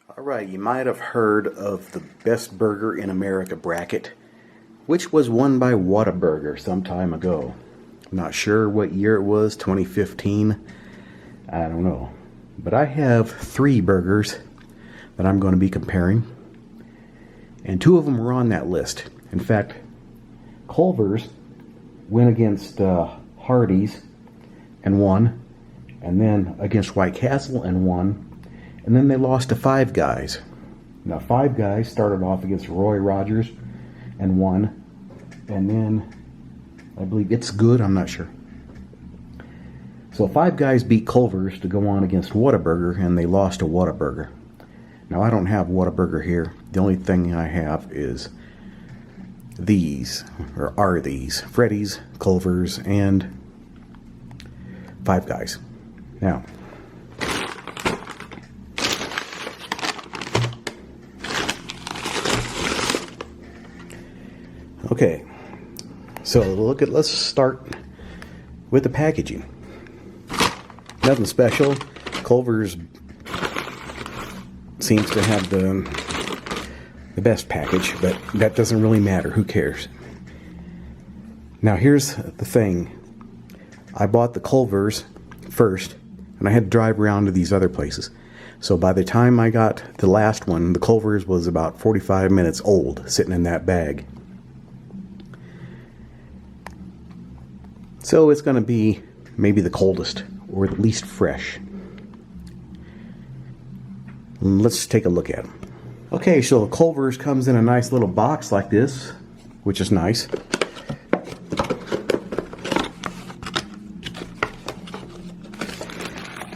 Alright, you might have heard of the Best Burger in America bracket, which was won by Whataburger some time ago. I'm not sure what year it was, 2015, I don't know. But I have 3 burgers that I'm going to be comparing, and 2 of them were on that list. In fact, Culver's went against Hardee's and won, and then against White Castle and won. And then they lost to Five Guys. Now, Five Guys started off against Roy Rogers and won. And then, I believe It's Good, I'm not sure. So Five Guys beat Culver's to go on against Whataburger, and they lost to Whataburger. Now, I don't have Whataburger here. The only thing I have is these, or are these, Freddy's, Culver's, and Five Guys. Now, okay, so let's start with the packaging. Nothing special. Culver's seems to have the best package, but that doesn't really matter. Who cares? Now here's the thing. I bought the Culver's first, and I had to drive around to these other places. So by the time I got the last one, the Culver's was about 45 minutes old, sitting in that bag. So it's going to be maybe the coldest, or the least fresh. Let's take a look at them. Okay, so the Culver's comes in a nice little box like this, which is nice.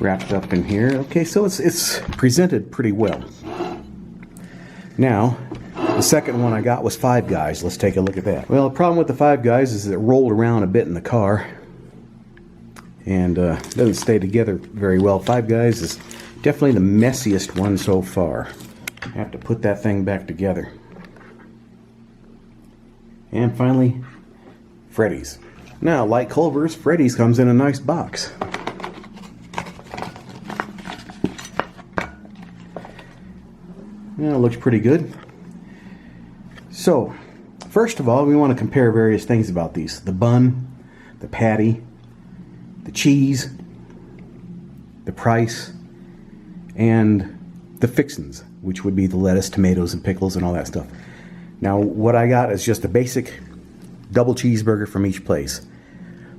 Wrapped up in here. Okay, so it's presented pretty well. Now, the second one I got was Five Guys. Let's take a look at that. Well, the problem with the Five Guys is it rolled around a bit in the car and doesn't stay together very well. Five Guys is definitely the messiest one so far. I have to put that thing back together. And finally, Freddy's. Now, like Culver's, Freddy's comes in a nice box. Yeah, it looks pretty good. So, first of all, we want to compare various things about these. The bun, the patty, the cheese, the price, and the fixins, which would be the lettuce, tomatoes, and pickles, and all that stuff. Now, what I got is just a basic double cheeseburger from each place.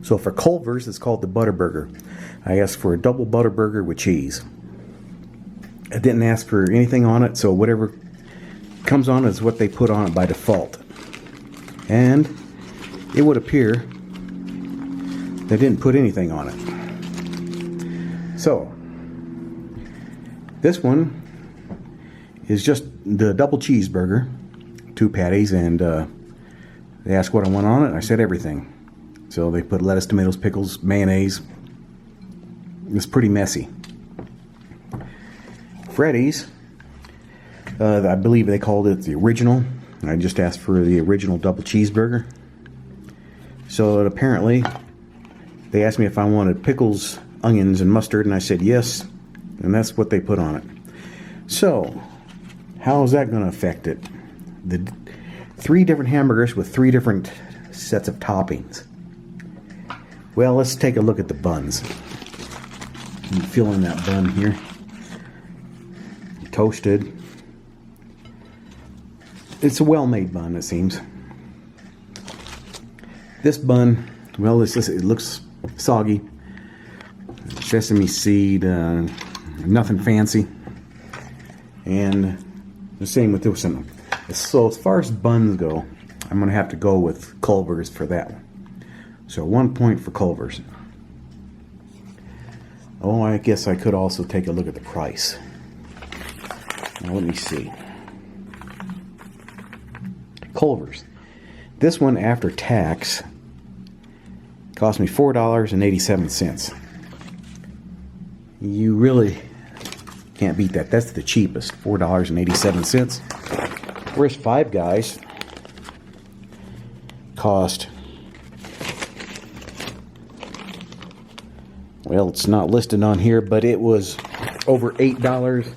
So for Culver's, it's called the Butterburger. I asked for a double Butterburger with cheese. I didn't ask for anything on it, so whatever comes on is what they put on it by default. And it would appear they didn't put anything on it. So this one is just the double cheeseburger, 2 patties, and they asked what I want on it, and I said everything. So they put lettuce, tomatoes, pickles, mayonnaise. It's pretty messy. Freddy's, I believe they called it the original. I just asked for the original double cheeseburger. So apparently they asked me if I wanted pickles, onions, and mustard, and I said yes, and that's what they put on it. So how is that going to affect it? The 3 different hamburgers with 3 different sets of toppings. Well, let's take a look at the buns. I'm feeling that bun here. Toasted. It's a well-made bun, it seems. This bun, well, it looks soggy. Sesame seed, nothing fancy. And the same with this one. So as far as buns go, I'm going to have to go with Culver's for that one. So 1 point for Culver's. Oh, I guess I could also take a look at the price. Now let me see. Culver's. This one after tax cost me $4.87. You really can't beat that. That's the cheapest, $4.87. Whereas Five Guys cost, well, it's not listed on here, but it was over $8.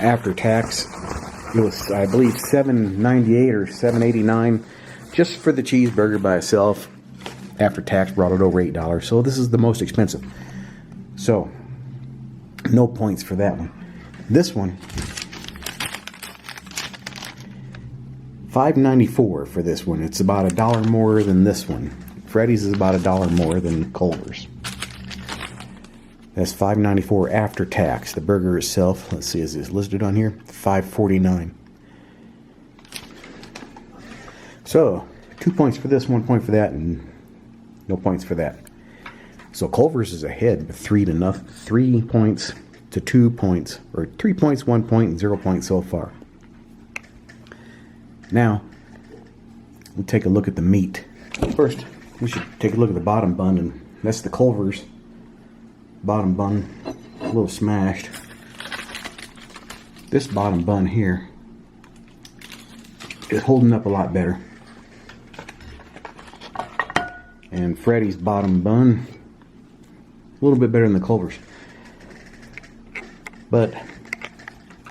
after tax. It was, I believe, $7.98 or $7.89 just for the cheeseburger by itself. After tax, brought it over $8. So this is the most expensive. So no points for that one. This one, $5.94 for this one. It's about $1 more than this one. Freddy's is about $1 more than Culver's. That's $5.94 after tax. The burger itself, let's see, is this listed on here? $5.49. So 2 points for this, 1 point for that, and no points for that. So Culver's is ahead with 3 points to 2 points, or 3 points, 1 point, and 0 points so far. Now we'll take a look at the meat. First, we should take a look at the bottom bun, and that's the Culver's bottom bun, a little smashed. This bottom bun here is holding up a lot better. And Freddy's bottom bun, a little bit better than the Culver's. But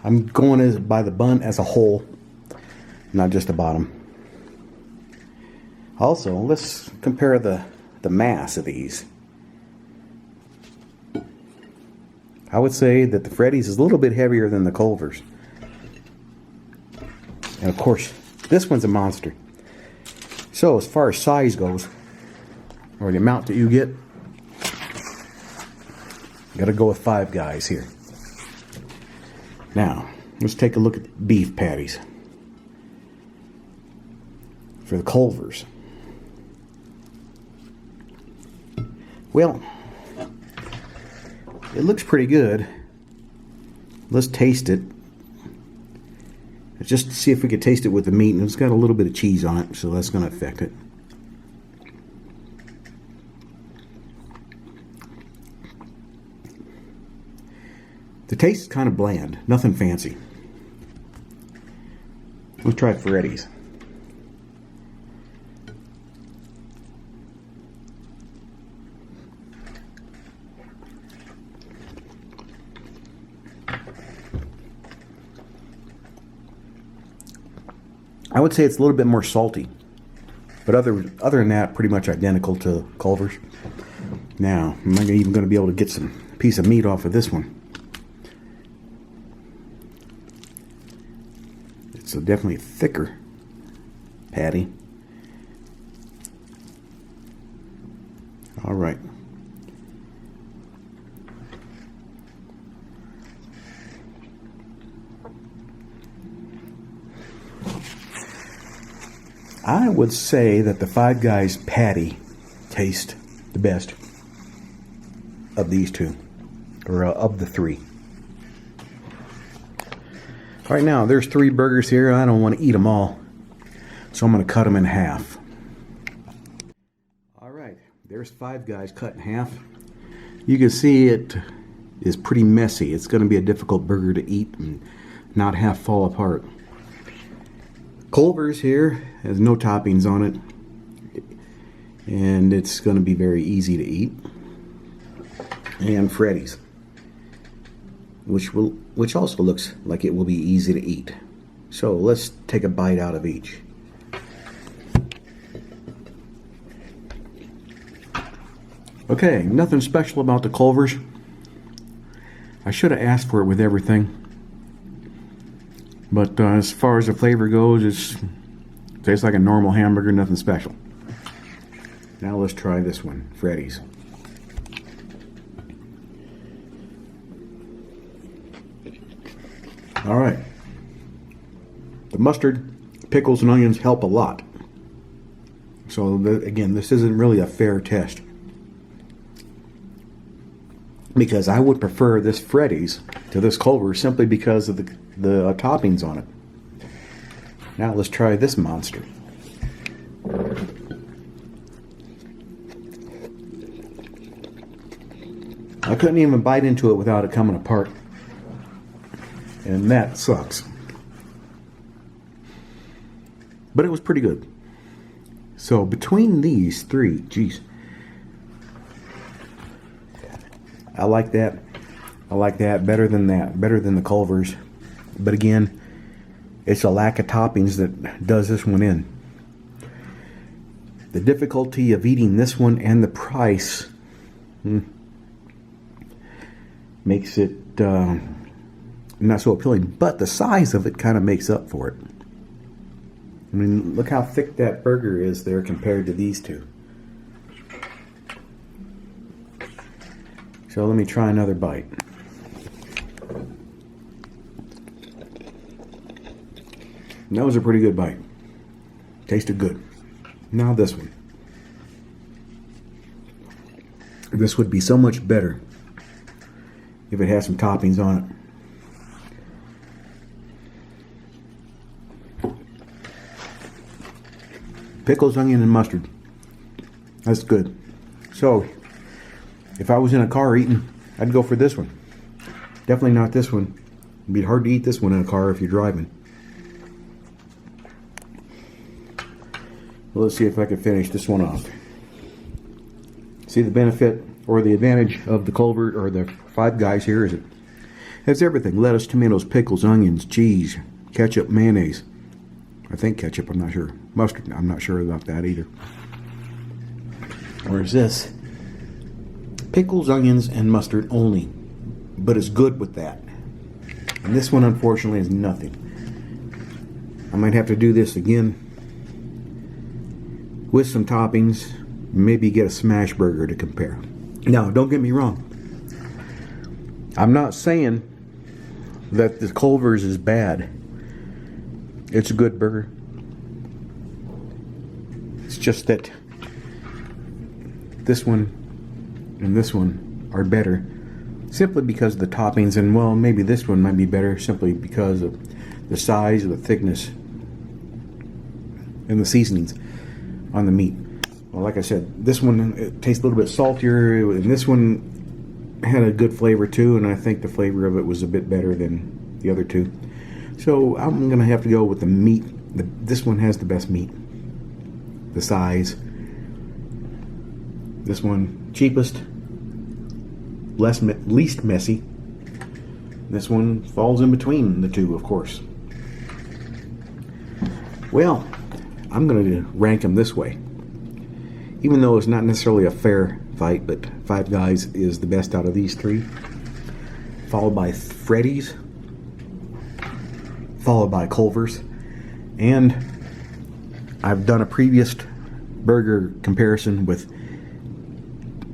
I'm going by the bun as a whole, not just the bottom. Also, let's compare the mass of these. I would say that the Freddy's is a little bit heavier than the Culver's. And of course, this one's a monster. So as far as size goes, or the amount that you get, gotta go with Five Guys here. Now, let's take a look at beef patties. For the Culver's. Well, it looks pretty good. Let's taste it. Just to see if we could taste it with the meat. And it's got a little bit of cheese on it, so that's going to affect it. The taste is kind of bland. Nothing fancy. Let's try Freddy's. I would say it's a little bit more salty, but other than that, pretty much identical to Culver's. Now, I'm not even going to be able to get some piece of meat off of this one. It's a definitely thicker patty. All right. I would say that the Five Guys patty tastes the best of these two, or of the three. All right, now there's 3 burgers here. I don't want to eat them all, so I'm going to cut them in half. All right, there's Five Guys cut in half. You can see it is pretty messy. It's going to be a difficult burger to eat and not have fall apart. Culver's here has no toppings on it, and it's going to be very easy to eat. And Freddy's, which also looks like it will be easy to eat. So let's take a bite out of each. Okay, nothing special about the Culver's. I should have asked for it with everything. But as far as the flavor goes, it tastes like a normal hamburger, nothing special. Now let's try this one, Freddy's. All right. The mustard, pickles, and onions help a lot. So again, this isn't really a fair test, because I would prefer this Freddy's to this Culver simply because of the toppings on it. Now let's try this monster. I couldn't even bite into it without it coming apart, and that sucks. But it was pretty good. So between these 3, geez, I like that. I like that better than the Culver's. But again, it's a lack of toppings that does this one in. The difficulty of eating this one and the price makes it not so appealing, but the size of it kind of makes up for it. I mean, look how thick that burger is there compared to these two. So let me try another bite. That was a pretty good bite. Tasted good. Now this one. This would be so much better if it had some toppings on it. Pickles, onion, and mustard. That's good. So, if I was in a car eating, I'd go for this one. Definitely not this one. It'd be hard to eat this one in a car if you're driving. Well, let's see if I can finish this one off. See, the benefit or the advantage of the Culver or the Five Guys here is it has everything: lettuce, tomatoes, pickles, onions, cheese, ketchup, mayonnaise. I think ketchup, I'm not sure. Mustard, I'm not sure about that either. Whereas this, pickles, onions, and mustard only, but it's good with that. And this one, unfortunately, is nothing. I might have to do this again with some toppings, maybe get a smash burger to compare. Now, don't get me wrong. I'm not saying that the Culver's is bad. It's a good burger. It's just that this one and this one are better simply because of the toppings, and well, maybe this one might be better simply because of the size, the thickness, and the seasonings on the meat. Well, like I said, this one it tastes a little bit saltier, and this one had a good flavor too, and I think the flavor of it was a bit better than the other two. So I'm gonna have to go with the meat. This one has the best meat. The size. This one cheapest, least messy. This one falls in between the two, of course. Well, I'm going to rank them this way. Even though it's not necessarily a fair fight, but Five Guys is the best out of these three. Followed by Freddy's. Followed by Culver's. And I've done a previous burger comparison with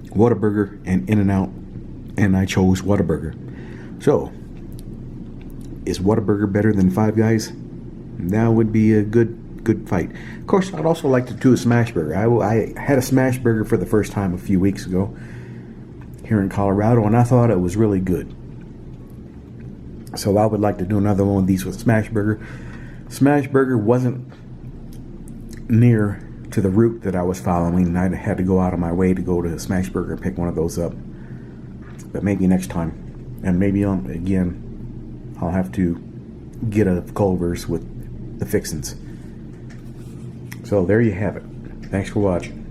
Whataburger and In-N-Out, and I chose Whataburger. So, is Whataburger better than Five Guys? That would be a good fight. Of course, I'd also like to do a smash burger. I had a smash burger for the first time a few weeks ago here in Colorado, and I thought it was really good. So I would like to do another one of these with smash burger. Smash burger wasn't near to the route that I was following, and I had to go out of my way to go to Smash Burger and pick one of those up. But maybe next time, and maybe again I'll have to get a Culver's with the fixins. So there you have it. Thanks for watching.